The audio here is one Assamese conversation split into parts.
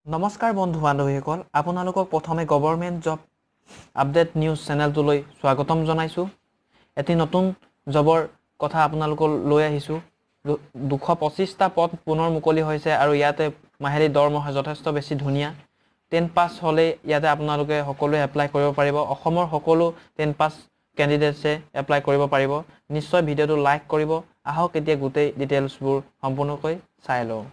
নমস্কাৰ বন্ধু বান্ধৱীসকল আপোনালোকক প্ৰথমে গভৰ্ণমেণ্ট জব আপডেট নিউজ চেনেলটোলৈ স্বাগতম জনাইছো এটি নতুন জবৰ কথা আপোনালোকক লৈ আহিছো 225টা পদ পুনৰ মুকলি হৈছে আৰু ইয়াতে মাহেলী দৰমহা যথেষ্ট বেছি ধুনিয়া 10 পাছ হলে ইয়াতে আপোনালোকে সকলোৱে এপ্লাই কৰিব পাৰিব অসমৰ সকলো 10 পাছ ক্যান্ডিডেটছে এপ্লাই কৰিব পাৰিব নিশ্চয় ভিডিওটো লাইক কৰিব আহক এতিয়া গোটেই ডিটেইলছবোৰ সম্পূৰ্ণকৈ চাই লওঁ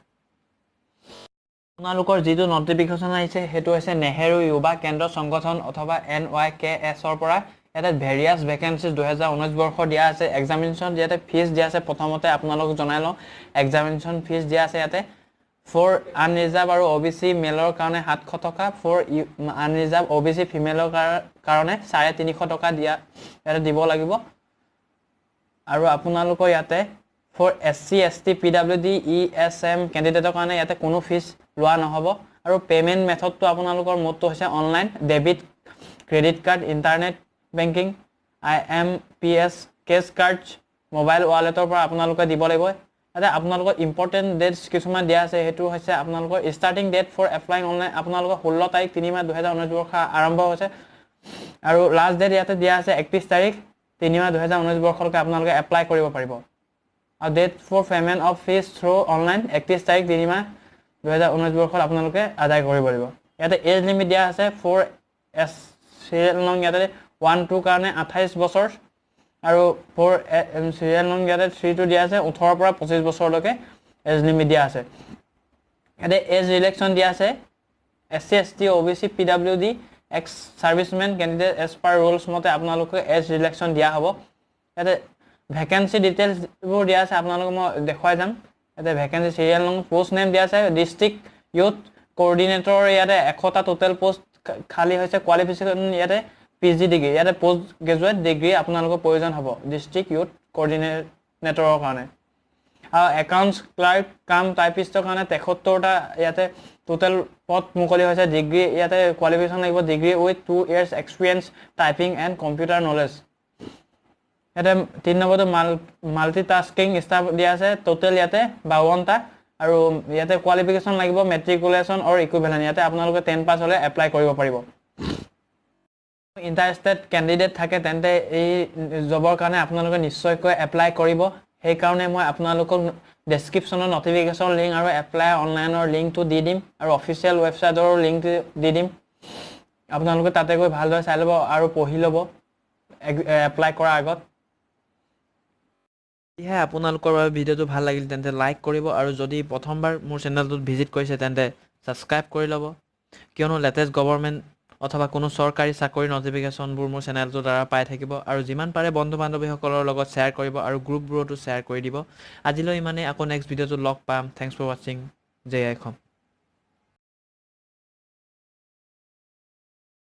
আপোনালোকৰ যেটো নটিফিকেশন আহিছে হেতু হৈছে নেহেৰু যুৱা কেন্দ্ৰ সংগঠন অথবা NYKS ৰ পৰা এটা ভেৰিয়াছ ভ্যাকেন্সিজ 2019 বৰ্ষ দিয়া আছে এক্সামিনেশন ইয়াতে ফিজ দিয়া আছে প্ৰথমতে আপোনালোক জনাই লওঁ এক্সামিনেশন ফিজ দিয়া আছে ইয়াতে ফৰ আনৰিজাৰ্ভ আৰু OBC মেলৰ কাৰণে 700 টকা ফৰ আনৰিজাৰ্ভ OBC ফিমেলৰ কাৰণে 350 টকা দিয়া ইয়াতে দিব লাগিব আৰু আপোনালোকৰ ইয়াতে for SC ST PWD ESM ক্যান্ডিডেটৰ কাৰণে ইয়াতে কোনো ফিজ লোৱা নহব আৰু পেমেন্ট মেথডটো আপোনালোকৰ মতটো হৈছে online debit credit card internet banking MTS cash card mobile ওয়ালেটৰ পৰা আপোনালোকে দিব লাগিব এটা আপোনালোকৰ ইম্পৰ্টেন্ট ডেটস কিছুমান দিয়া আছে হেতু হৈছে আপোনালোকৰ starting date for applying online আপোনালোকৰ 16 তাৰিখ 3 মাহ 2019 বৰ্ষ আৰম্ভ হৈছে আৰু লাষ্ট ডেট ইয়াতে দিয়া আছে 31 তাৰিখ 3 মাহ 2019 বৰ্ষলৈকে আপোনালোকে এপ্লাই কৰিব পাৰিব A date for payment of fees through online 31 তাৰিখ 3 মাহ 2019 বৰ্ষত আপোনালোকে আদায় কৰিব পাৰিব ইয়াতে এজ লিমিট দিয়া আছে ফৰ সিৰিয়াল নং ইয়াতে 1 2 কাৰণে 28 বছৰ আৰু ফৰ সিৰিয়াল নং ইয়াতে 3 2 দিয়া আছে 18 পৰা 25 বছৰলৈকে এজ লিমিট দিয়া আছে ইয়াতে এজ ৰিলেকশন দিয়া আছে SC ST OBC PWD ex serviceman candidate as per rules মতে আপোনালোকে এজ ৰিলেকশন দিয়া হ'ব ইয়াতে ভ্যাকেন্সি ডিটেইলস বোৰ দিয়া আছে আপোনালোকক মই দেখুৱাই যাম এতে ভ্যাকেন্সি সিৰিয়াল নং পোষ্ট নেম দিয়া আছে ডিস্ট্ৰিক্ট ইউথ কোঅৰ্ডিনেটৰ ইয়াতে 100টা টোটাল পোষ্ট খালি হৈছে কোৱালিফিকেশন ইয়াতে PG ডিগ্ৰী ইয়াতে পোষ্ট গ্ৰেজুৱেট ডিগ্ৰী আপোনালোকৰ প্ৰয়োজন হ'ব ডিস্ট্ৰিক্ট ইউথ কোঅৰ্ডিনেটৰৰ কাৰণে আৰু একাউন্টস ক্লাৰ্ক কাম টাইপিষ্টৰ কাৰণে 73টা ইয়াতে টোটাল পদ মুকলি হৈছে ডিগ্ৰী ইয়াতে কোৱালিফিকেশন লাগিব degree with 2 years experience typing and computer knowledge এটা 3 নম্বৰটো মাল্টিটাস্কিং স্টাফ দিয়া আছে টোটাল ইয়াতে 52টা আৰু ইয়াতে কোৱালিফিকেশন লাগিব মেট্ৰিকুলেশন অৰ ইকুইভ্যালেন্ট ইয়াতে আপোনালোকে 10 পাছ হলে এপ্লাই কৰিব পাৰিব ইন্টাৰেষ্টেড ক্যান্ডিডেট থাকে তেন্তে এই জবৰ কাৰণে আপোনালোকে নিশ্চয়কৈ এপ্লাই কৰিব সেই কাৰণে মই আপোনালোকক ডেসক্ৰিপচনৰ নটিফিকেশন লিংক আৰু এপ্লাই অনলাইনৰ লিংকটো দি দিম আৰু অফিচিয়েল ৱেবছাইটৰ লিংকটো দি দিম আপোনালোকে তাতে গৈ ভালদৰে চাই ল'ব আৰু পঢ়ি ল'ব এপ্লাই কৰাৰ আগত ইহে আপোনালোকৰ বাবে ভিডিওটো ভাল লাগিল তেন্তে লাইক কৰিব আৰু যদি প্ৰথমবাৰ মোৰ চেনেলটোত ভিজিট কৰিছে তেন্তে সাবস্ক্ৰাইব কৰি ল'ব কিয়নো লেটেষ্ট গভৰ্ণমেণ্ট অথবা কোনো চৰকাৰী চাকৰি নটিফিকেশনবোৰ মোৰ চেনেলটোৰ দ্বাৰা পাই থাকিব আৰু যিমান পাৰে বন্ধু বান্ধৱীসকলৰ লগত শ্বেয়াৰ কৰিব আৰু গ্ৰুপবোৰতো শ্বেয়াৰ কৰি দিব আজিলৈ ইমানে আকৌ নেক্সট ভিডিওটো লগ পাম থ্যাঙ্কস ফৰ ওয়াচিং জয় অসম